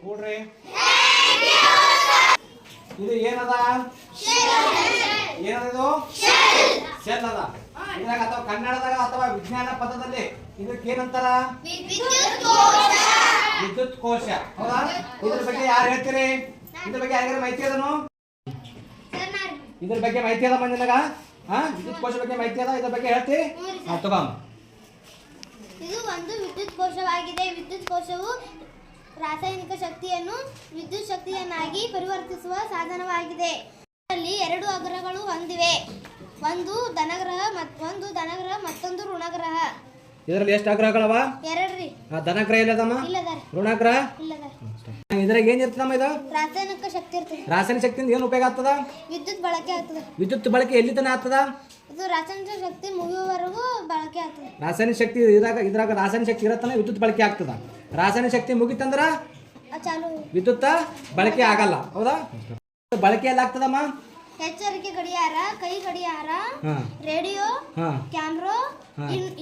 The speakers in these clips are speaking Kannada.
ಕೂಡ್ರಿ. ಇದು ಏನದ? ಏನದು? ಶೆಲ್ ಅದ. ಇದ್ರಾಗ ಅಥವಾ ಕನ್ನಡದಾಗ ಅಥವಾ ವಿಜ್ಞಾನ ಪದದಲ್ಲಿ ಇದಕ್ಕೆ ಏನಂತಾರ? ವಿದ್ಯುತ್ ಕೋಶ. ಹೌದಾ? ಇದ್ರ ಬಗ್ಗೆ ಯಾರು ಹೇಳ್ತೀರಿ? ಇದ್ರ ಬಗ್ಗೆ ಯಾರಿಗಾರ ಮಾಹಿತಿ ಅದನು? ಇದ್ರ ಬಗ್ಗೆ ಮಾಹಿತಿ ಅದ ಮಂದಿನಾಗ? ವಿದ್ಯುತ್ ಕೋಶ ಬಗ್ಗೆ ಮಾಹಿತಿ ಅದ? ಇದ್ರ ಬಗ್ಗೆ ಹೇಳ್ತಿ? ತಗೊಂಡ್. ಇದು ಒಂದು ವಿದ್ಯುತ್ ಕೋಶವಾಗಿದೆ. ವಿದ್ಯುತ್ ಕೋಶವು ರಾಸಾಯನಿಕ ಶಕ್ತಿಯನ್ನು ವಿದ್ಯುತ್ ಶಕ್ತಿಯನ್ನಾಗಿ ಪರಿವರ್ತಿಸುವ ಸಾಧನವಾಗಿದೆ. ಇದರಲ್ಲಿ ಎರಡು ಅಗ್ರಗಳು ಹೊಂದಿವೆ. ಒಂದು ಧನಗ್ರಹ ಮತ್ತೊಂದು ಋಣಗ್ರಹ. ಇದರಲ್ಲಿ ಎಷ್ಟು ಅಗ್ರಹಗಳವ? ಎರಡ್ರಿ. ಧನಗ್ರಹ ಇಲ್ಲದಮ್ಮ? ಇಲ್ಲದಾರಿ. ಋಣಗ್ರಹ ಇಲ್ಲದಾರಿ. ಇದ್ರಾಗ ಏನ್ ಇರ್ತದಮ್ಮ? ಇದು ರಾಸಾಯನಿಕ ಶಕ್ತಿ ಇರ್ತದೆ. ರಾಸಾಯನಿಕ ಶಕ್ತಿಯಿಂದ ಏನು ಉಪಯೋಗ ಆಗ್ತದ? ವಿದ್ಯುತ್ ಬಳಕೆ ಆಗ್ತದೆ. ವಿದ್ಯುತ್ ಬಳಕೆ ಎಲ್ಲಿ ತನ ಆಗ್ತದ? ಇದು ರಾಸಾಯನಿಕ ಶಕ್ತಿ ಮುಗಿಯುವವರೆಗೂ ಬಳಕೆ ಆಗ್ತದೆ. ರಾಸಾಯನಿಕ ಶಕ್ತಿ ಇದ್ರಾಗ ರಾಸಾಯನಿಕ ಶಕ್ತಿ ಇರತ್ತನ ವಿದ್ಯುತ್ ಬಳಕೆ ಆಗ್ತದ. ರಾಸಾಯನಿಕ ಶಕ್ತಿ ಮುಗಿತಂದ್ರ ಚಾಲು ವಿದ್ಯುತ್ ಬಳಕೆ ಆಗಲ್ಲ. ಹೌದಾ? ಬಳಕೆ ಎಲ್ಲ ಆಗ್ತದಮ್ಮ? ಎಚ್ಚರಿಕೆ ಗಡಿಯಾರ, ಕೈ ಗಡಿಯಾರ, ರೇಡಿಯೋ, ಕ್ಯಾಮ್ರಾ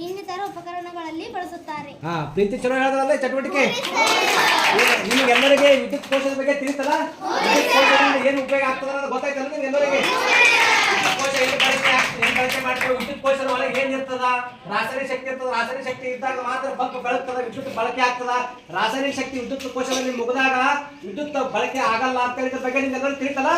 ಇನ್ನಿತರ ಉಪಕರಣಗಳಲ್ಲಿ ಬಳಸುತ್ತಾರೆ. ಪ್ರೀತಿ ಚಲೋ ಹೇಳಿದ್ರಲ್ಲ ಚಟುವಟಿಕೆ. ನಿಮಗೆಲ್ಲರಿಗೆ ವಿದ್ಯುತ್ ಕೋಶದ ಬಗ್ಗೆ ತಿಳಿತಲ್ಲ? ವಿದ್ಯುತ್ ಕೋಶದಿಂದ ಏನು ಉಪಯೋಗ ಆಗ್ತದ ಅನ್ನೋದು ಗೊತ್ತಾಯ್ತಲ್ಲ ನಿಮ್ಗೆಲ್ಲರಿಗೆ? ಕೋಶ ಎಲ್ಲಿ ಬಳಕೆ ಮಾಡ್ತೇವೆ? ವಿದ್ಯುತ್ ಕೋಶದ ಒಳಗೆ ಏನ್ ಇರ್ತದ? ರಾಸಾಯನಿಕ ಶಕ್ತಿ ಇರ್ತದ. ರಾಸಾಯನಿಕ ಶಕ್ತಿ ಇದ್ದಾಗ ಮಾತ್ರ ಬಲ್ಬ್ ಬೆಳಗ್ತದ, ವಿದ್ಯುತ್ ಬಳಕೆ ಆಗ್ತದ. ರಾಸಾಯನಿಕ ಶಕ್ತಿ ವಿದ್ಯುತ್ ಕೋಶದಲ್ಲಿ ಮುಗಿದಾಗ ವಿದ್ಯುತ್ ಬಳಕೆ ಆಗಲ್ಲ ಅಂತ ಹೇಳಿದ ಬಗ್ಗೆ ನಿಮ್ಗೆಲ್ಲರೂ ತಿಳಿತಲ್ಲ?